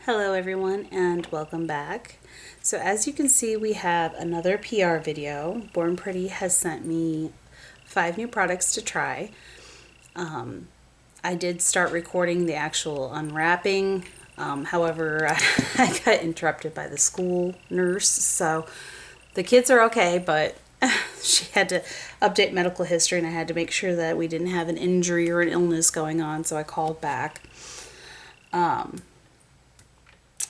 Hello everyone and welcome back. So as you can see, we have another PR video. Born Pretty has sent me 5 new products to try. I did start recording the actual unwrapping. However, I got interrupted by the school nurse. So the kids are okay, but she had to update medical history and I had to make sure that we didn't have an injury or an illness going on. So I called back.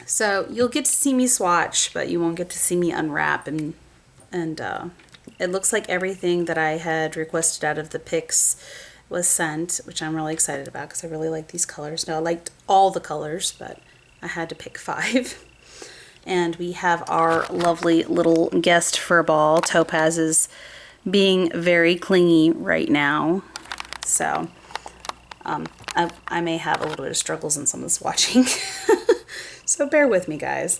So you'll get to see me swatch, but you won't get to see me unwrap, and it looks like everything that I had requested out of the pics was sent, which I'm really excited about because I really like these colors. Now I liked all the colors, but I had to pick 5. And we have our lovely little guest fur ball. Topaz is being very clingy right now, so I may have a little bit of struggles in some of the swatching. So bear with me, guys.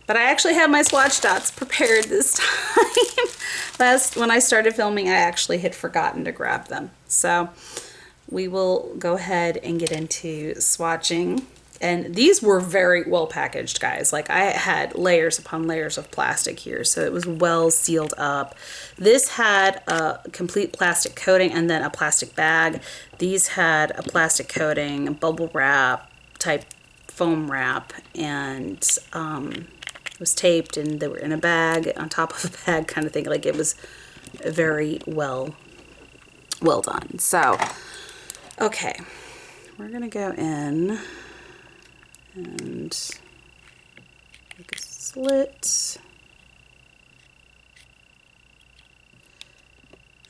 But I actually have my swatch dots prepared this time. When I started filming, I actually had forgotten to grab them. So we will go ahead and get into swatching. And these were very well packaged, guys. Like, I had layers upon layers of plastic here, so it was well sealed up. This had a complete plastic coating and then a plastic bag. These had a plastic coating, bubble wrap type foam wrap, and it was taped, and they were in a bag on top of a bag kind of thing. Like, it was very well done. So okay, we're gonna go in and make a slit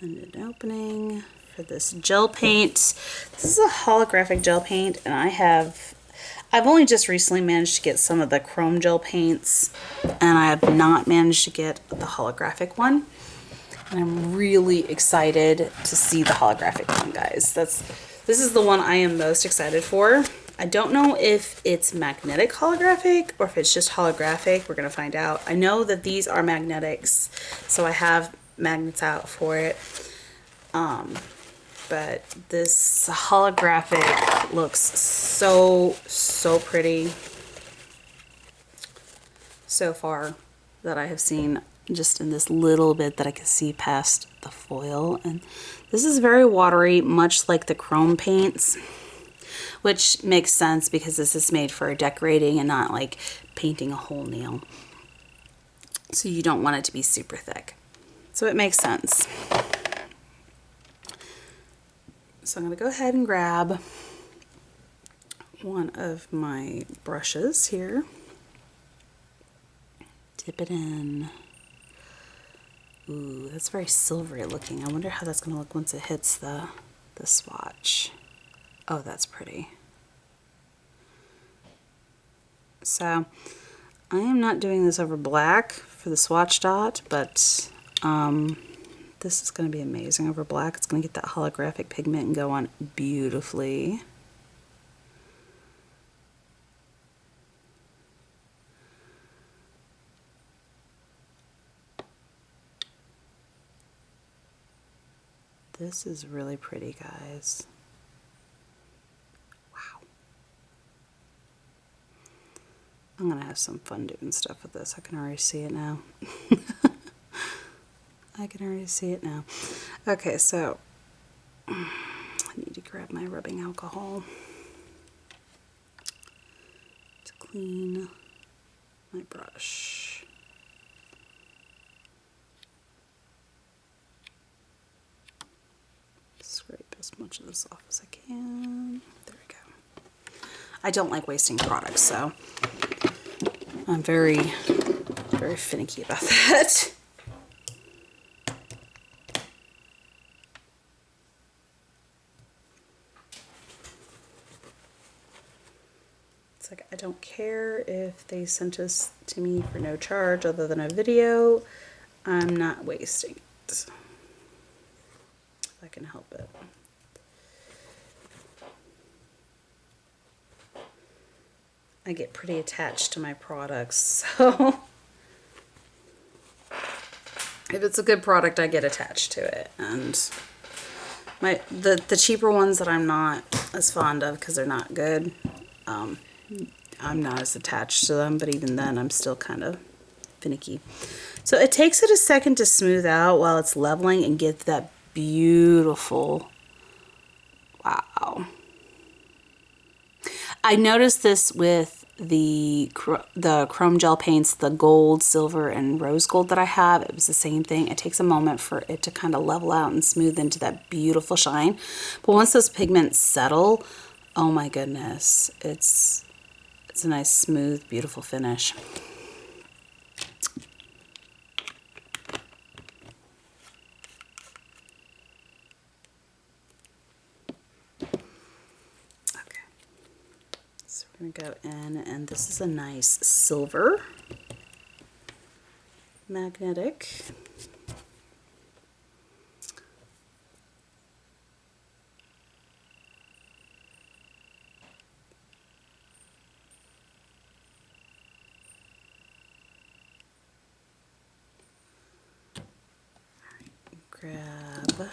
and an opening for this gel paint. This is a holographic gel paint, and I've only just recently managed to get some of the chrome gel paints, and I have not managed to get the holographic one. And I'm really excited to see the holographic one, guys. This is the one I am most excited for. I don't know if it's magnetic holographic or if it's just holographic. We're gonna find out. I know that these are magnetics, so I have magnets out for it. But this holographic looks so pretty so far that I have seen, just in this little bit that I can see past the foil. And this is very watery, much like the chrome paints, which makes sense because this is made for decorating and not like painting a whole nail. So you don't want it to be super thick. So it makes sense. So I'm going to go ahead and grab one of my brushes here, dip it in. Ooh, that's very silvery looking. I wonder how that's going to look once it hits the swatch. Oh, that's pretty. So I am not doing this over black for the swatch dot, but this is going to be amazing over black. It's going to get that holographic pigment and go on beautifully. This is really pretty, guys. Wow. I'm going to have some fun doing stuff with this. I can already see it now. I can already see it now. Okay, so I need to grab my rubbing alcohol to clean my brush. Scrape as much of this off as I can. There we go. I don't like wasting products, so I'm very finicky about that. Like, I don't care if they sent this to me for no charge other than a video. I'm not wasting it if I can help it. I get pretty attached to my products, so if it's a good product, I get attached to it. And the cheaper ones that I'm not as fond of because they're not good, I'm not as attached to them, but even then I'm still kind of finicky. So it takes it a second to smooth out while it's leveling and get that beautiful, wow. I noticed this with the chrome gel paints, the gold, silver, and rose gold that I have. It was the same thing. It takes a moment for it to kind of level out and smooth into that beautiful shine. But once those pigments settle, oh my goodness, it's a nice, smooth, beautiful finish. So we're going to go in, and this is a nice silver magnetic. Grab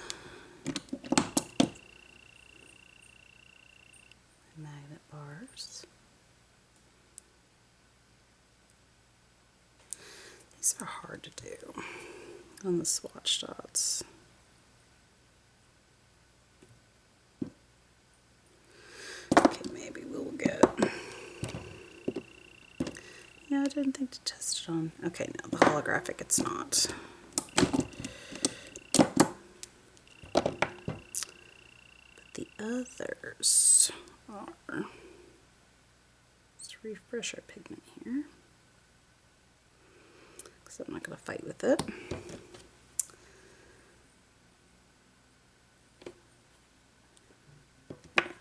magnet bars. These are hard to do on the swatch dots. Okay, maybe we'll get. Yeah, I didn't think to test it on. Okay, no, the holographic it's not. But the others are. Let's refresh our pigment here, because I'm not going to fight with it.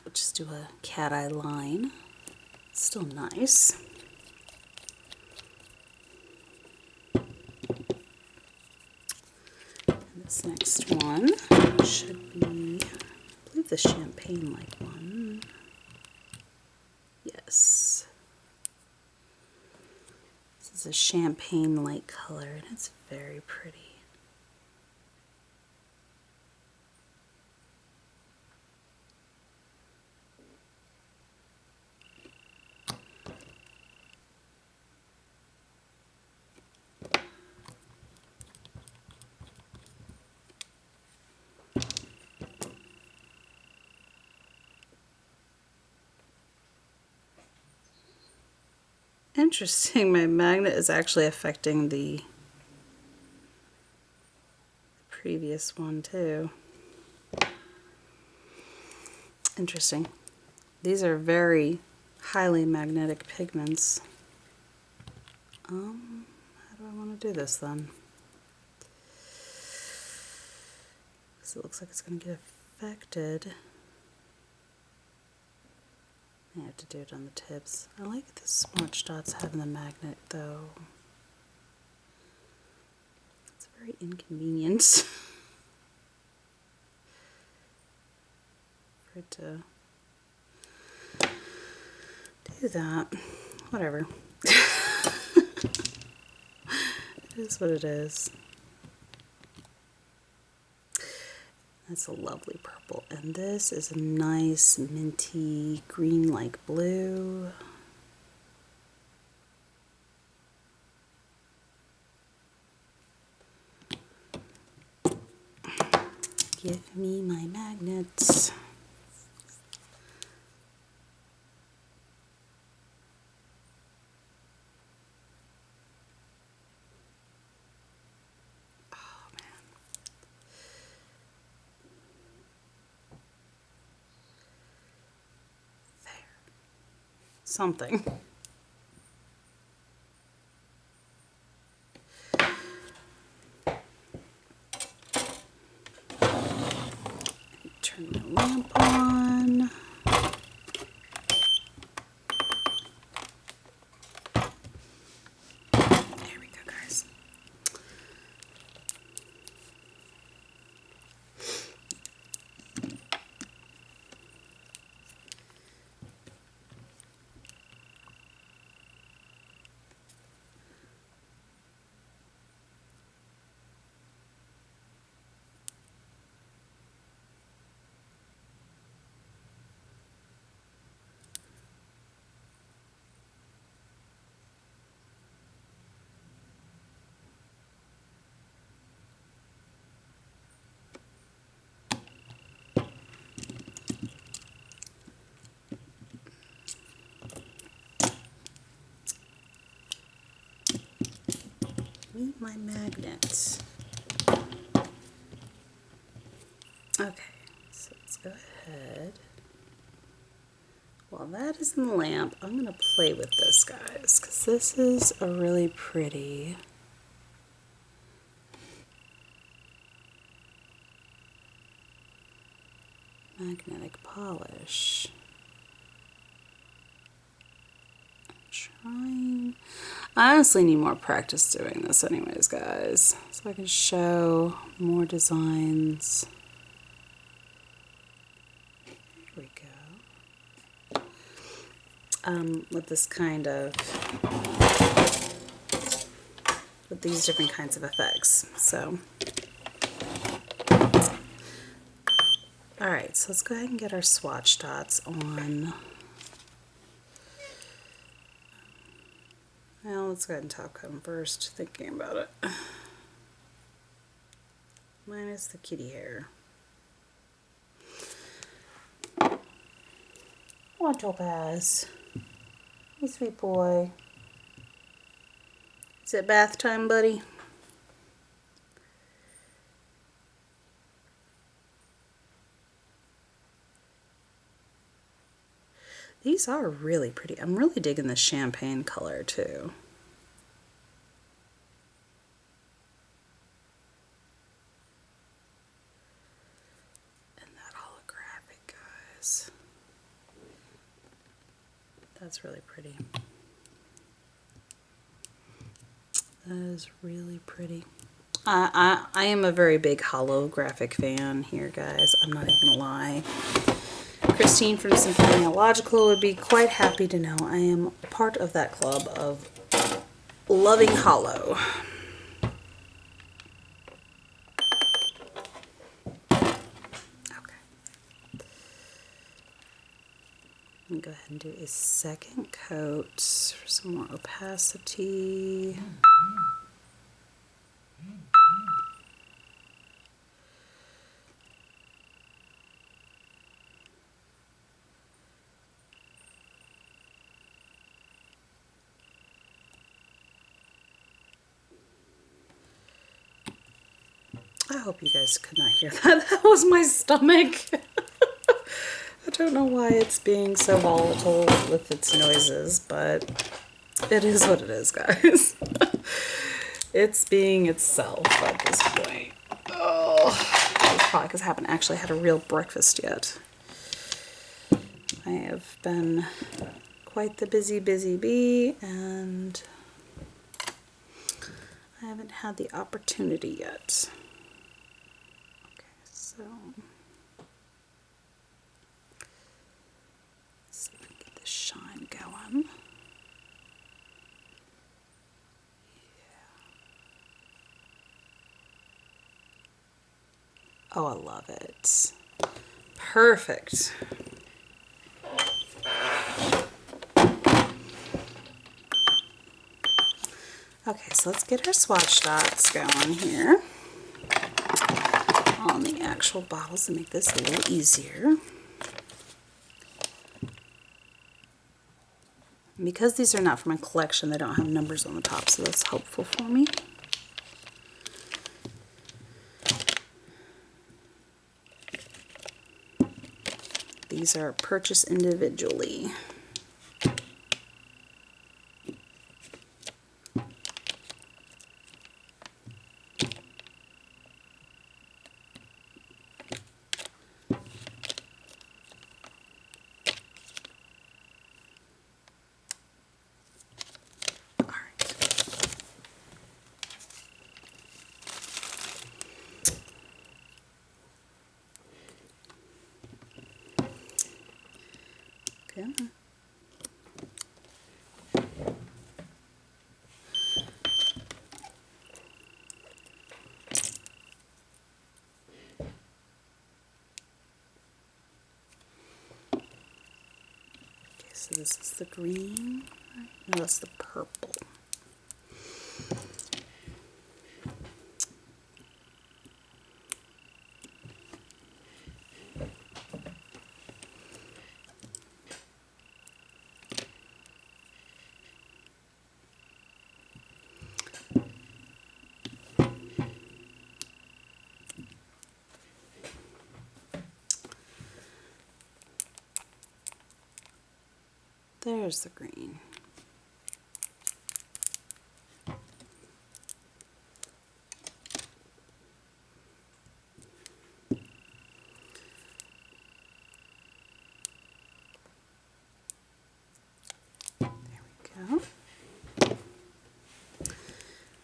We'll just do a cat eye line. Still nice. And this next one should be, I believe, the champagne-like one. Yes. This is a champagne-like color, and it's very pretty. Interesting, my magnet is actually affecting the previous one too. Interesting. These are very highly magnetic pigments. How do I want to do this then? Because it looks like it's going to get affected. I have to do it on the tips. I like the swatch dots having the magnet though. It's very inconvenient for it to do that. Whatever. It is what it is. That's a lovely purple. And this is a nice minty green like blue. Give me my magnets. Something. Turn my lamp on. There we go, guys. Meet my magnet. Okay, so let's go ahead. While that is in the lamp, I'm going to play with this, guys, because this is a really pretty magnetic polish. I honestly need more practice doing this anyways, guys, so I can show more designs. Here we go. With this kind of, with these different kinds of effects. So, all right, so let's go ahead and get our swatch dots on. Well, let's go ahead and top coat them first, thinking about it. Minus the kitty hair. What Topaz? Hey, sweet boy. Is it bath time, buddy? These are really pretty. I'm really digging the champagne color too. And that holographic, guys. That's really pretty. That is really pretty. I am a very big holographic fan here, guys. I'm not even gonna lie. Christine from Symphony Logical would be quite happy to know I am part of that club of loving hollow. Okay. Let me go ahead and do a second coat for some more opacity. I hope you guys could not hear that. That was my stomach. I don't know why it's being so volatile with its noises, but it is what it is, guys. It's being itself at this point. Oh, it's probably because I haven't actually had a real breakfast yet. I have been quite the busy bee, and I haven't had the opportunity yet. So, let's see if we can get the shine going. Yeah. Oh, I love it. Perfect. Okay, so let's get our swatch dots going here on the actual bottles to make this a little easier. And because these are not from a collection, they don't have numbers on the top, so that's helpful for me. These are purchased individually. Okay. So this is the green, right? No, that's the purple. There's the green. There we go.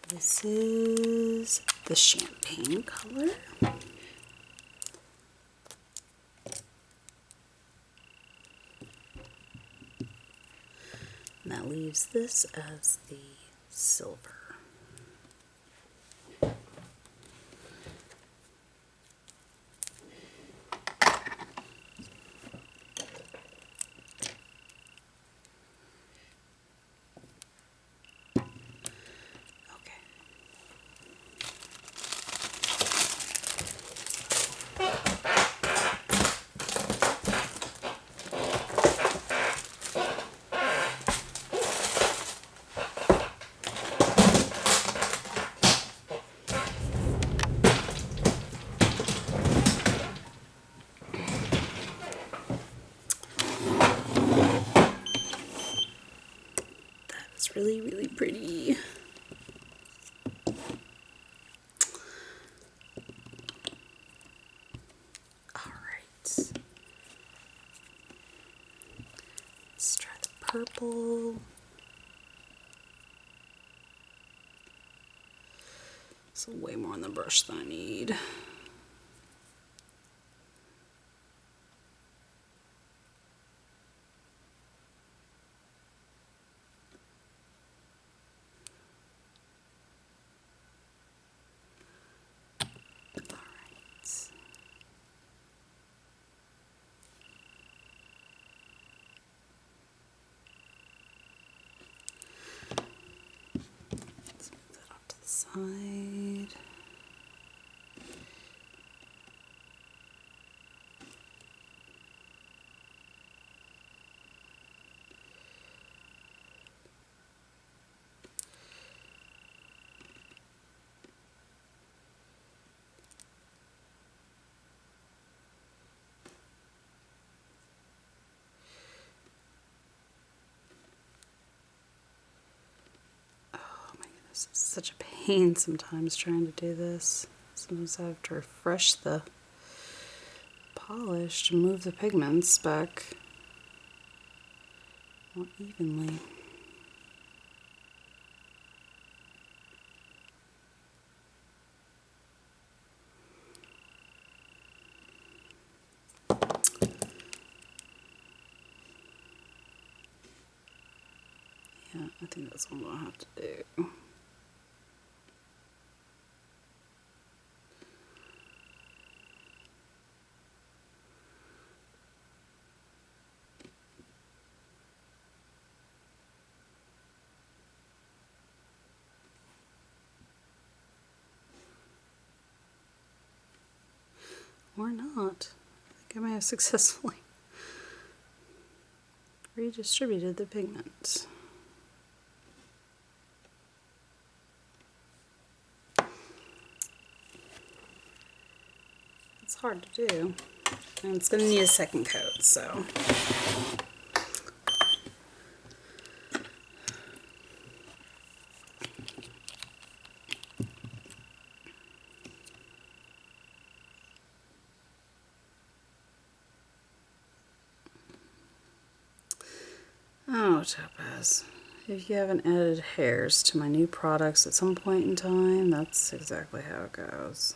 This is the champagne color. And that leaves this as the silver. It's really, really pretty. Alright. Let's try the purple. It's way more on the brush than I need. Side. It's such a pain sometimes trying to do this. Sometimes I have to refresh the polish to move the pigments back more evenly. Yeah, I think that's what I'm going to have to do. Or not. I think I may have successfully redistributed the pigment. It's hard to do. And it's going to need a second coat, so. Oh, Topaz, if you haven't added hairs to my new products at some point in time, that's exactly how it goes.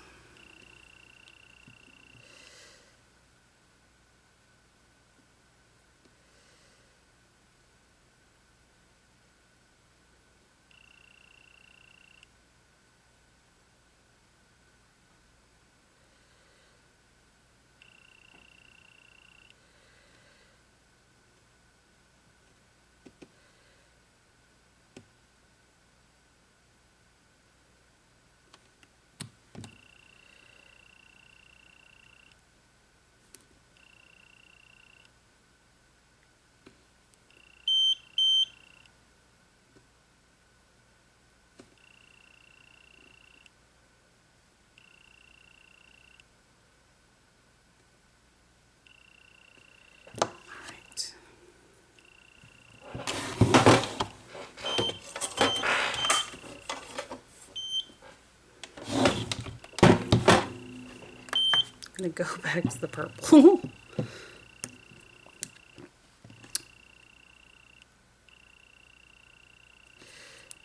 I'm gonna go back to the purple.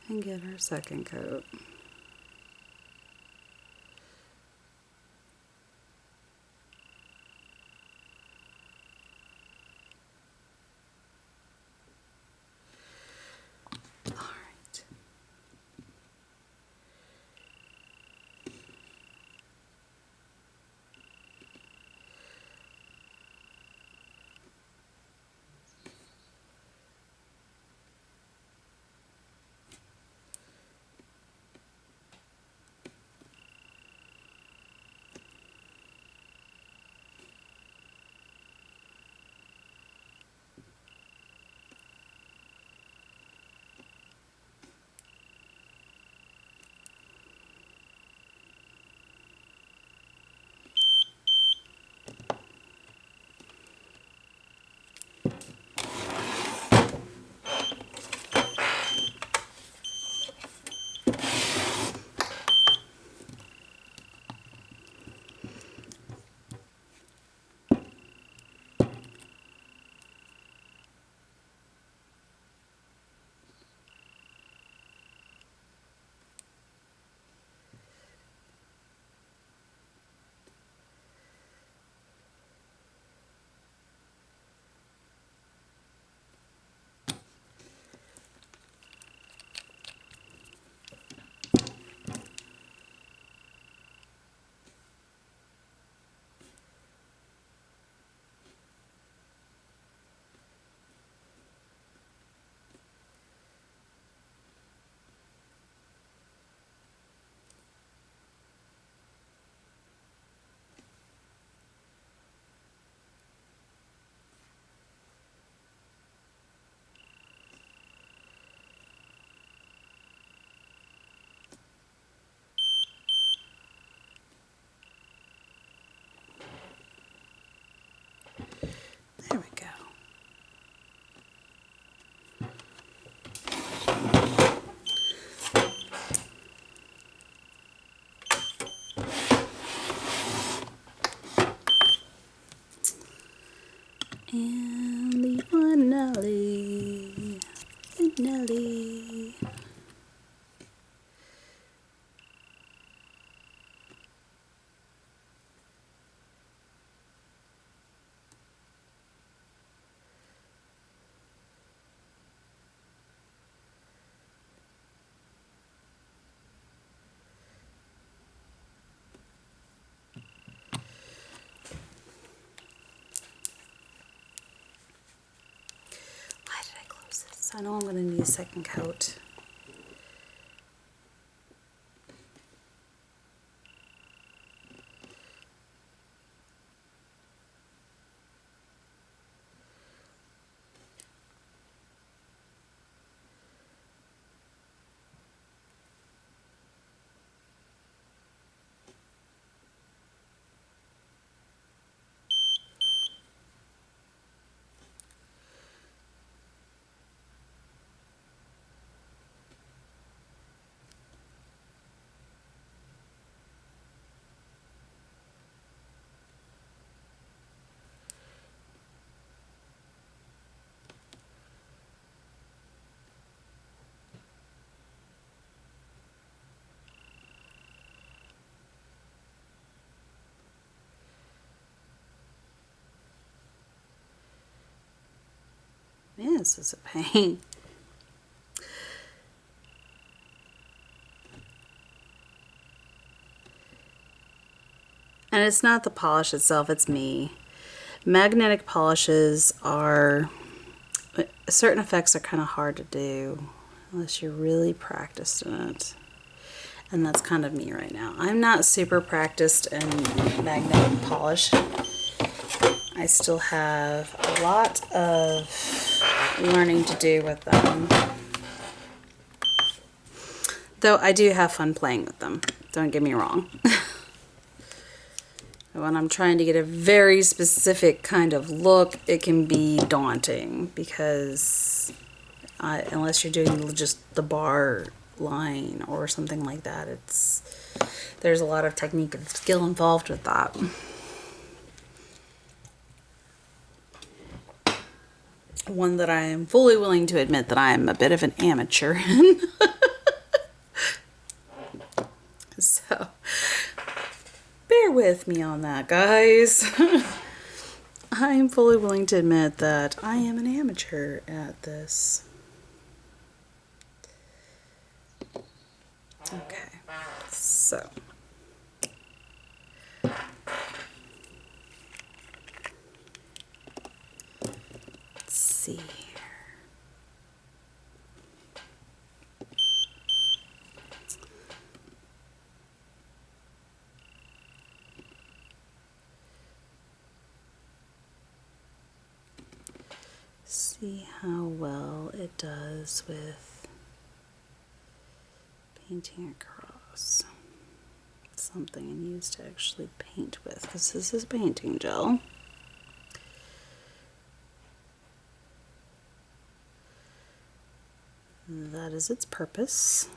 And get our second coat. All right. There we go. And the finale. Finale. Why did I close this? I know I'm going to need a second coat. Man, this is a pain. And it's not the polish itself, it's me. Magnetic polishes are, certain effects are kind of hard to do unless you're really practiced in it. And that's kind of me right now. I'm not super practiced in magnetic polish. I still have a lot of learning to do with them. Though I do have fun playing with them, don't get me wrong. When I'm trying to get a very specific kind of look, it can be daunting because unless you're doing just the bar line or something like that, there's a lot of technique and skill involved with that. one that I am fully willing to admit that I am a bit of an amateur in. So, bear with me on that, guys. I am fully willing to admit that I am an amateur at this. Okay, so. Let's see here. See how well it does with painting across something and use to actually paint with, because this is painting gel. That is its purpose.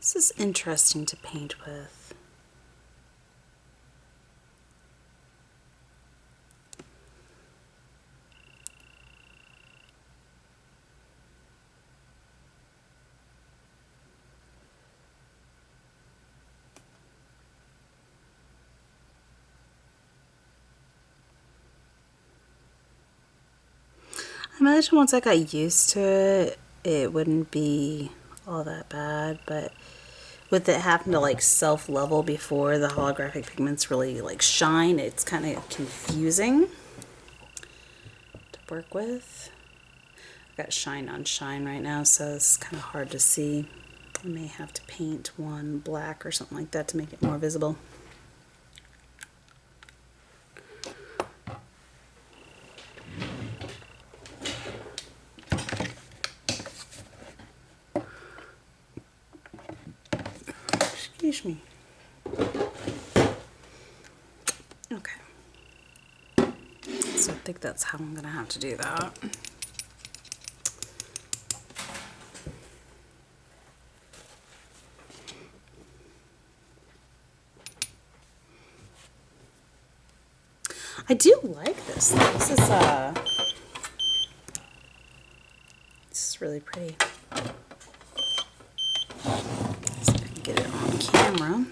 This is interesting to paint with. I imagine once I got used to it, it wouldn't be all that bad, but with it having to like self-level before the holographic pigments really like shine, it's kind of confusing to work with. I've got shine on shine right now, so it's kind of hard to see. I may have to paint one black or something like that to make it more visible. Excuse me. Okay. So I think that's how I'm gonna have to do that. I do like this. This is really pretty. So I can get it on camera.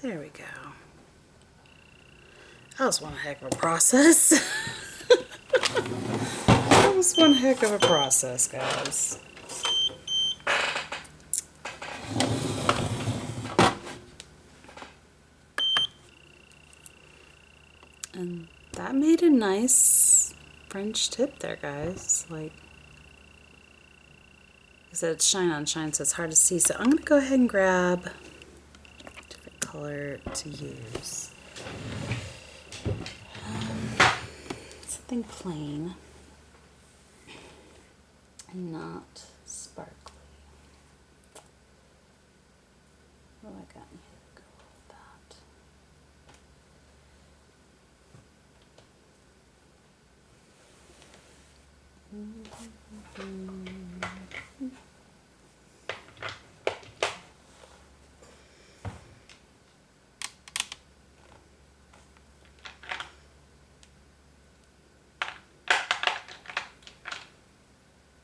There we go. That was one heck of a process. That was one heck of a process, guys. And that made a nice French tip there, guys. Like I said, it's shine on shine, so it's hard to see. So I'm going to go ahead and grab a different color to use. Something plain and not sparkly. What have I got in here to go with that?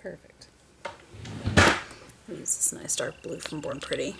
Perfect. I'll use this nice dark blue from Born Pretty.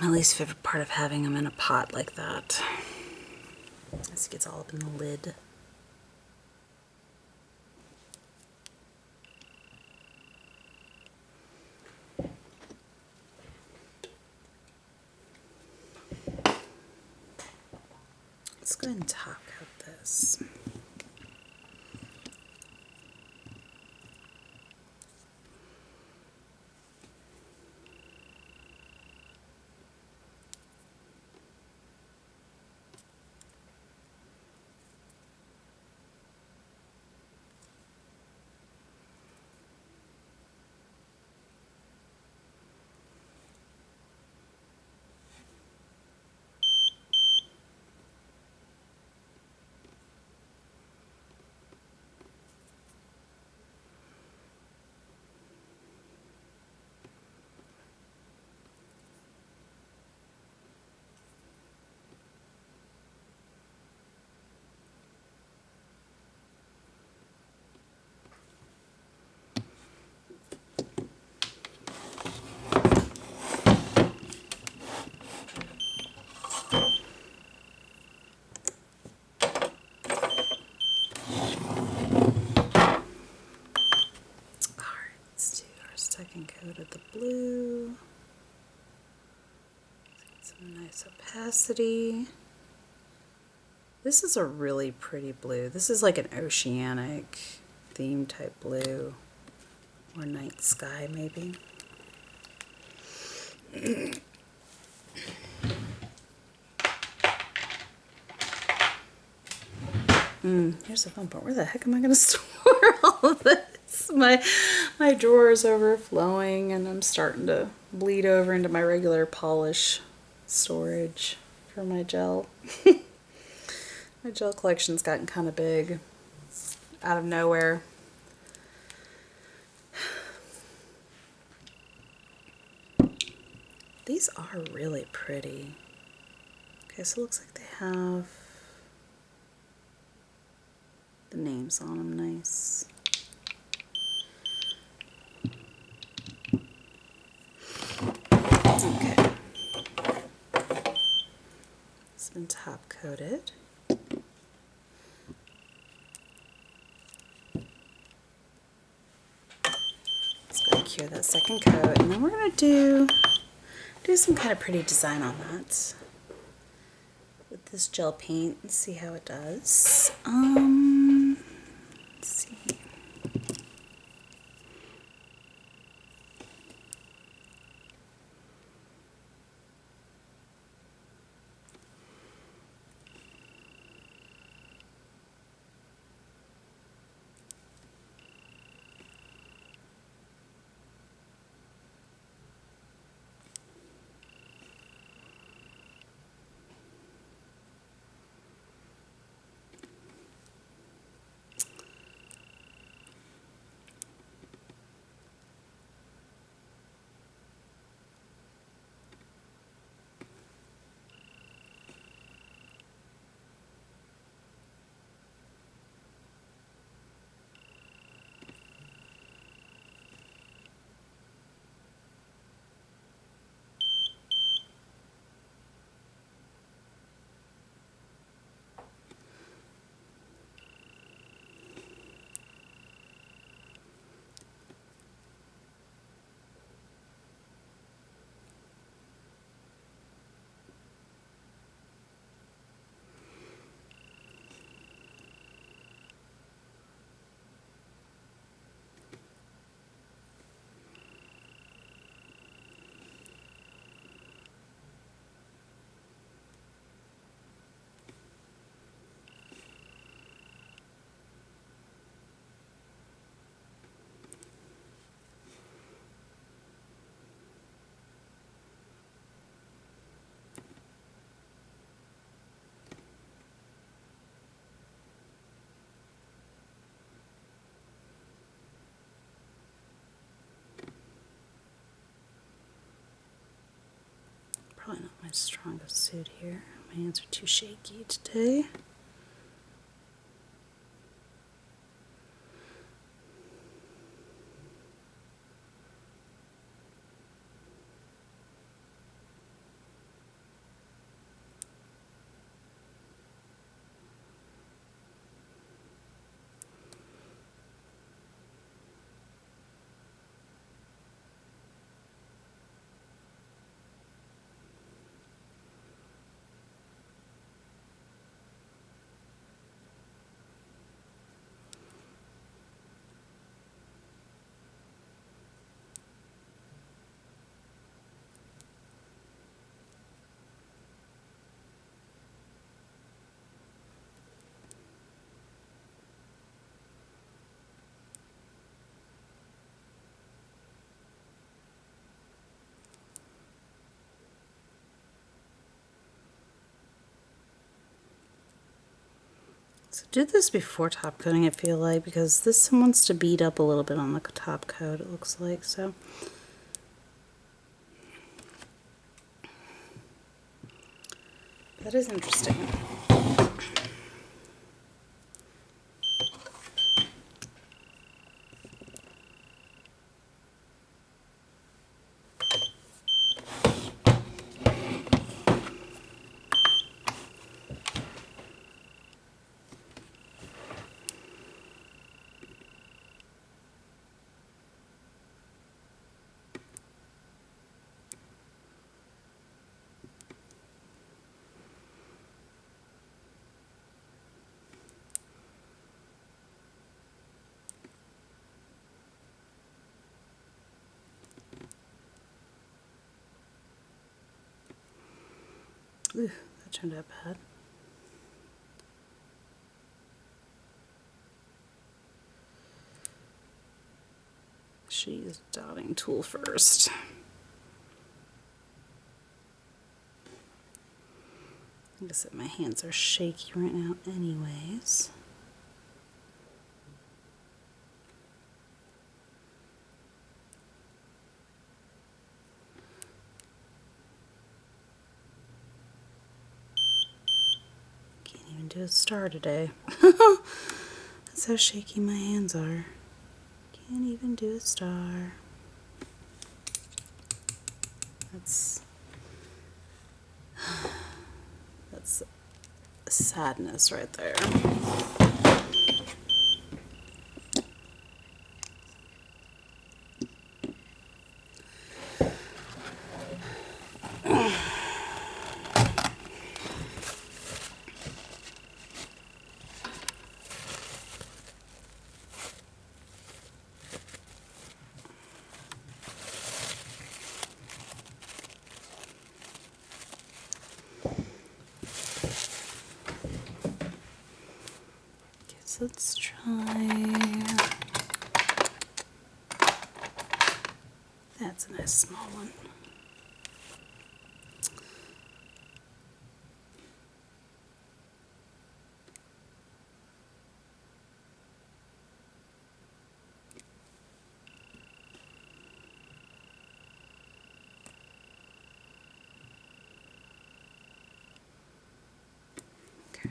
My least favorite part of having them in a pot like that is it gets all up in the lid. Let's go ahead and top coat this. Second coat of the blue. Some nice opacity. This is a really pretty blue. This is like an oceanic theme type blue, or night sky maybe. Here's the fun part. Where the heck am I going to store all of this? My drawer is overflowing and I'm starting to bleed over into my regular polish storage for my gel. My gel collection's gotten kind of big out of nowhere. These are really pretty. Okay, so it looks like they have the names on them nice. Okay. It's been top coated. Let's go and cure that second coat, and then we're gonna do some kind of pretty design on that with this gel paint and see how it does. Let's see. my strongest suit here. My hands are too shaky today. So do this before top coating, I feel like, because this one wants to bead up a little bit on the top coat, it looks like. So that is interesting. Ooh, that turned out bad. Should use a dotting tool first. Like I said, my hands are shaky right now anyways. Can't even do a star today. That's how shaky my hands are. Can't even do a star. That's sadness right there. Let's try, that's a nice small one. Okay.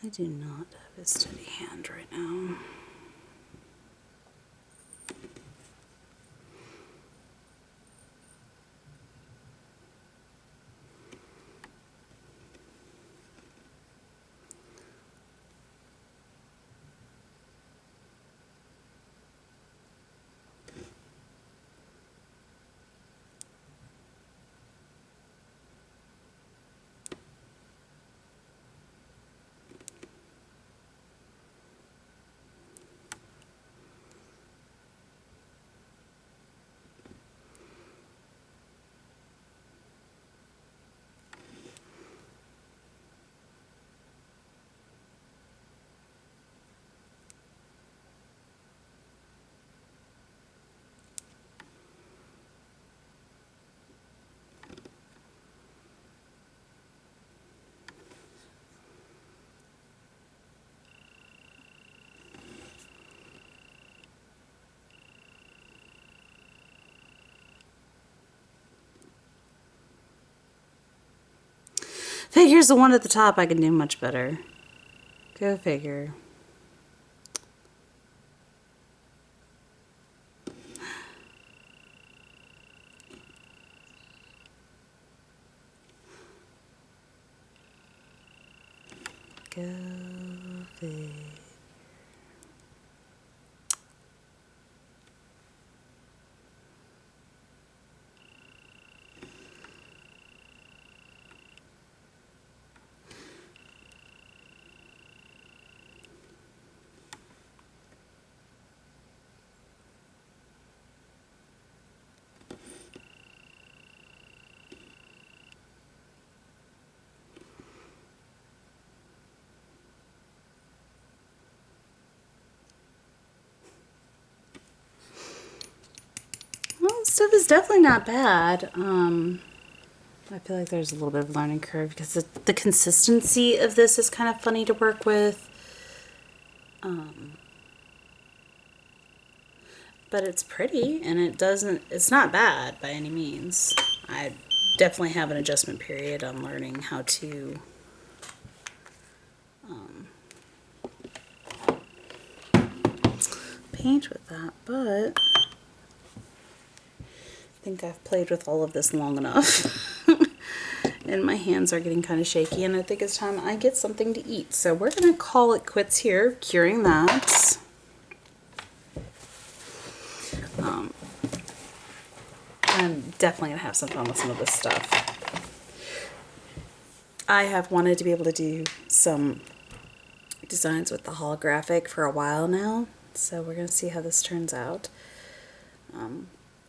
I do not have a steady hand right now. Figures the one at the top I can do much better. Go figure. Go figure. Well, stuff is definitely not bad. I feel like there's a little bit of a learning curve because the consistency of this is kind of funny to work with. But it's pretty and it's not bad by any means. I definitely have an adjustment period on learning how to paint with that, but I think I've played with all of this long enough. And my hands are getting kind of shaky, and I think it's time I get something to eat. So we're going to call it quits here, curing that. I'm definitely going to have some fun with some of this stuff. I have wanted to be able to do some designs with the holographic for a while now, so we're going to see how this turns out.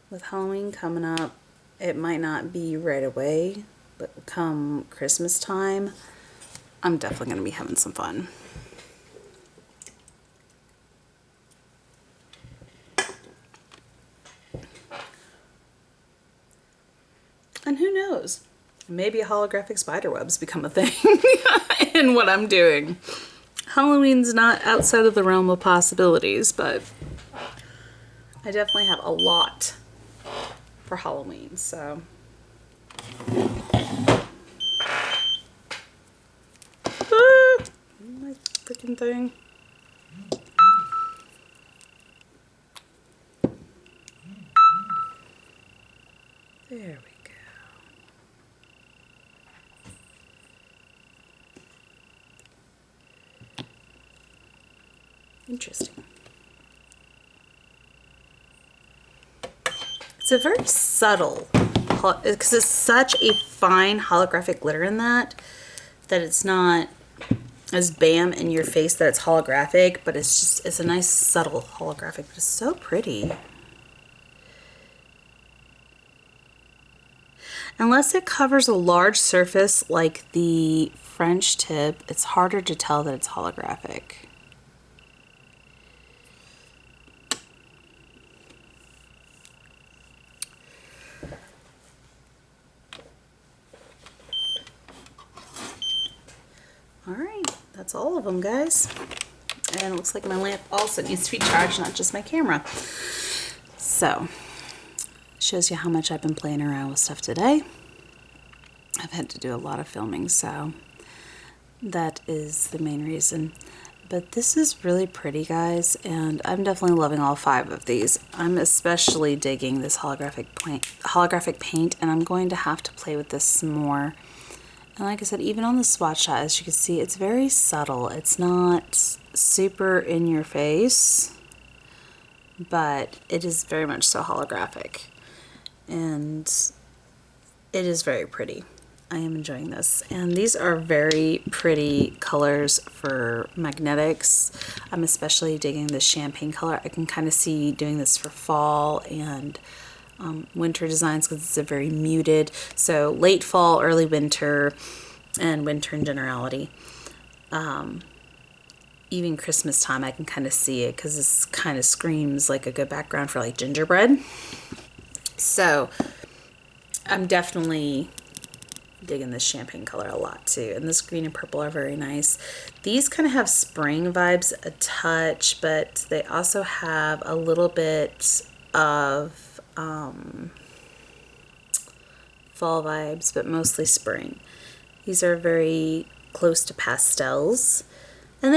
With Halloween coming up, it might not be right away, but come Christmas time, I'm definitely going to be having some fun. And who knows, maybe holographic spiderwebs become a thing in what I'm doing. Halloween's not outside of the realm of possibilities, but I definitely have a lot for Halloween, so. My freaking thing. There we go. Interesting. It's a very subtle, because it's such a fine holographic glitter in that it's not as bam in your face that it's holographic, but it's a nice subtle holographic, but it's so pretty. Unless it covers a large surface like the French tip, it's harder to tell that it's holographic. Alright, that's all of them, guys. And it looks like my lamp also needs to be charged, not just my camera. So, shows you how much I've been playing around with stuff today. I've had to do a lot of filming, so that is the main reason. But this is really pretty, guys, and I'm definitely loving all 5 of these. I'm especially digging this holographic paint, and I'm going to have to play with this some more. And like I said, even on the swatch shot, as you can see, it's very subtle. It's not super in your face, but it is very much so holographic. And it is very pretty. I am enjoying this. And these are very pretty colors for magnetics. I'm especially digging the champagne color. I can kind of see doing this for fall and winter designs because it's a very muted. So late fall, early winter, and winter in generality. Even Christmas time, I can kind of see it because this kind of screams like a good background for like gingerbread. So I'm definitely digging this champagne color a lot too. And this green and purple are very nice. These kind of have spring vibes a touch, but they also have a little bit of fall vibes, but mostly spring. These are very close to pastels. And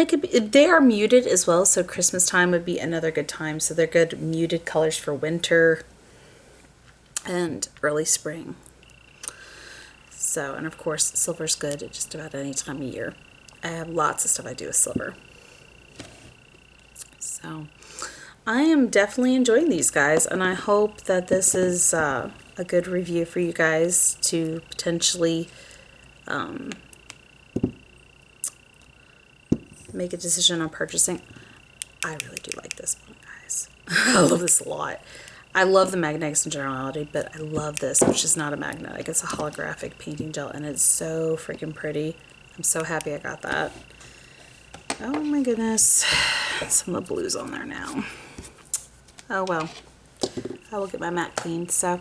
they are muted as well, so Christmas time would be another good time. So they're good muted colors for winter and early spring. So, and of course, silver's good at just about any time of year. I have lots of stuff I do with silver. So, I am definitely enjoying these, guys, and I hope that this is a good review for you guys to potentially make a decision on purchasing. I really do like this one, guys. I love this a lot. I love the magnetics in generality, but I love this, which is not a magnetic. It's a holographic painting gel, and it's so freaking pretty. I'm so happy I got that. Oh my goodness. Some of the blues on there now. Oh well. I will get my mat cleaned. So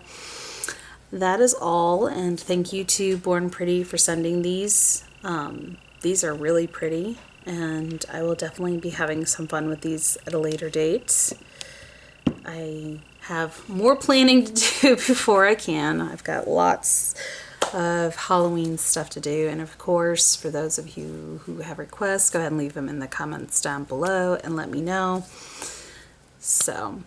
that is all, and thank you to Born Pretty for sending these. These are really pretty, and I will definitely be having some fun with these at a later date. I have more planning to do before I can. I've got lots of Halloween stuff to do, and of course, for those of you who have requests, go ahead and leave them in the comments down below and let me know. So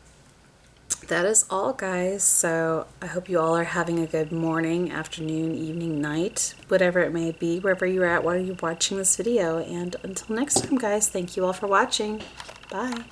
that is all, guys. So I hope you all are having a good morning, afternoon, evening, night, whatever it may be, wherever you're at while you're watching this video. And until next time, guys, thank you all for watching. Bye.